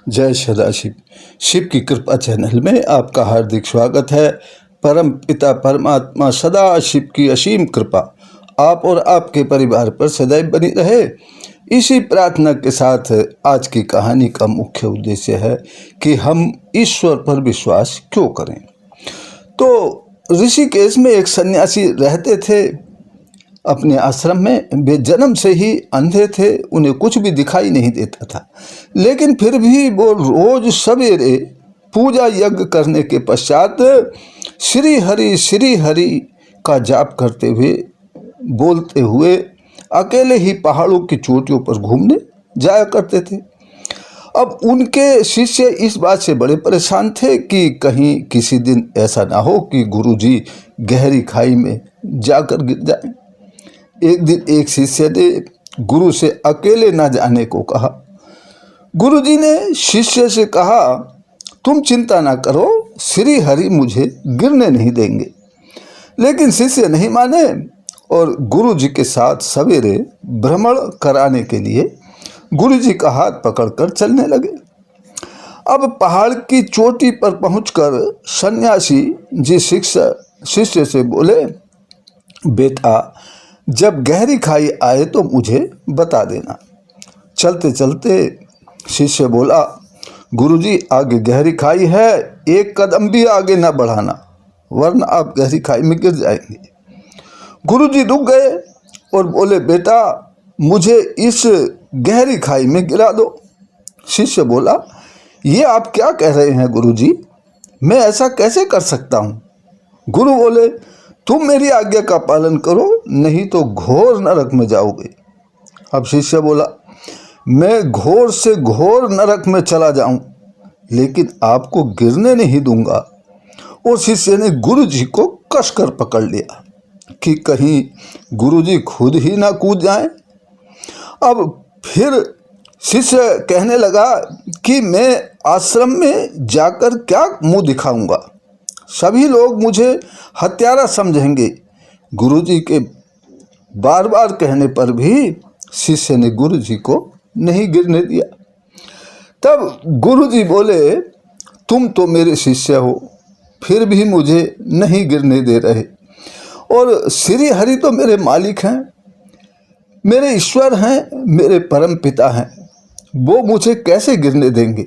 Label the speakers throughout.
Speaker 1: जय सदाशिव। शिव की कृपा चैनल में आपका हार्दिक स्वागत है। परम पिता परमात्मा सदा शिव की असीम कृपा आप और आपके परिवार पर सदैव बनी रहे, इसी प्रार्थना के साथ आज की कहानी का मुख्य उद्देश्य है कि हम ईश्वर पर विश्वास क्यों करें। तो ऋषिकेश में एक सन्यासी रहते थे अपने आश्रम में। वे जन्म से ही अंधे थे, उन्हें कुछ भी दिखाई नहीं देता था, लेकिन फिर भी वो रोज सवेरे पूजा यज्ञ करने के पश्चात श्री हरि का जाप करते हुए बोलते हुए अकेले ही पहाड़ों की चोटियों पर घूमने जाया करते थे। अब उनके शिष्य इस बात से बड़े परेशान थे कि कहीं किसी दिन ऐसा ना हो कि गुरुजी गहरी खाई में जाकर गिर जाएं। एक दिन एक शिष्य ने गुरु से अकेले न जाने को कहा। गुरुजी ने शिष्य से कहा, तुम चिंता ना करो, श्री हरि मुझे गिरने नहीं देंगे। लेकिन शिष्य नहीं माने और गुरुजी के साथ सवेरे भ्रमण कराने के लिए गुरुजी का हाथ पकड़कर चलने लगे। अब पहाड़ की चोटी पर पहुंचकर सन्यासी जी शिष्य से बोले, बेटा जब गहरी खाई आए तो मुझे बता देना। चलते चलते शिष्य बोला, गुरुजी आगे गहरी खाई है, एक कदम भी आगे ना बढ़ाना वरना आप गहरी खाई में गिर जाएंगे। गुरुजी रुक गए और बोले, बेटा मुझे इस गहरी खाई में गिरा दो। शिष्य बोला, ये आप क्या कह रहे हैं गुरुजी, मैं ऐसा कैसे कर सकता हूँ। गुरु बोले, तुम मेरी आज्ञा का पालन करो, नहीं तो घोर नरक में जाओगे। अब शिष्य बोला, मैं घोर से घोर नरक में चला जाऊं लेकिन आपको गिरने नहीं दूंगा। और शिष्य ने गुरुजी को कसकर पकड़ लिया कि कहीं गुरुजी खुद ही ना कूद जाएं। अब फिर शिष्य कहने लगा कि मैं आश्रम में जाकर क्या मुंह दिखाऊंगा, सभी लोग मुझे हत्यारा समझेंगे। गुरुजी के बार बार कहने पर भी शिष्य ने गुरुजी को नहीं गिरने दिया। तब गुरुजी बोले, तुम तो मेरे शिष्य हो, फिर भी मुझे नहीं गिरने दे रहे, और श्री हरि तो मेरे मालिक हैं, मेरे ईश्वर हैं, मेरे परम पिता हैं, वो मुझे कैसे गिरने देंगे।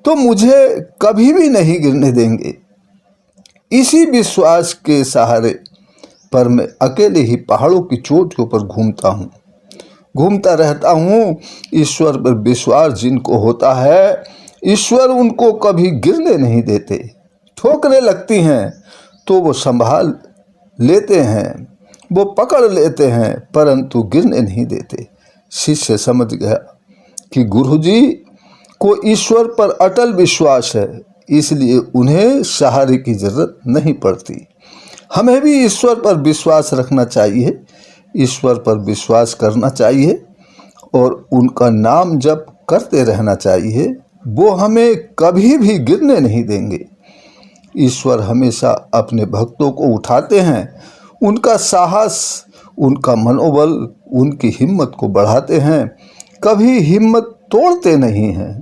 Speaker 1: तो मुझे कभी भी नहीं गिरने देंगे। इसी विश्वास के सहारे पर मैं अकेले ही पहाड़ों की चोटियों पर घूमता रहता हूँ। ईश्वर पर विश्वास जिनको होता है, ईश्वर उनको कभी गिरने नहीं देते। ठोकरें लगती हैं तो वो संभाल लेते हैं, वो पकड़ लेते हैं, परंतु गिरने नहीं देते। शिष्य समझ गया कि गुरुजी को ईश्वर पर अटल विश्वास है, इसलिए उन्हें सहारे की जरूरत नहीं पड़ती। हमें भी ईश्वर पर विश्वास रखना चाहिए, ईश्वर पर विश्वास करना चाहिए और उनका नाम जप करते रहना चाहिए। वो हमें कभी भी गिरने नहीं देंगे। ईश्वर हमेशा अपने भक्तों को उठाते हैं, उनका साहस, उनका मनोबल, उनकी हिम्मत को बढ़ाते हैं। कभी हिम्मत तोड़ते नहीं हैं,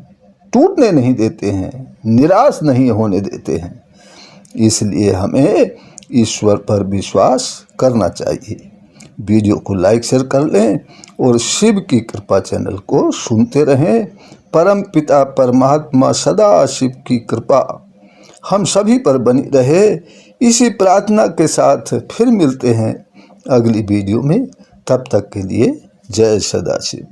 Speaker 1: टूटने नहीं देते हैं, निराश नहीं होने देते हैं। इसलिए हमें ईश्वर पर विश्वास करना चाहिए। वीडियो को लाइक शेयर कर लें और शिव की कृपा चैनल को सुनते रहें। परम पिता परमात्मा सदा शिव की कृपा हम सभी पर बनी रहे, इसी प्रार्थना के साथ फिर मिलते हैं अगली वीडियो में। तब तक के लिए जय सदाशिव।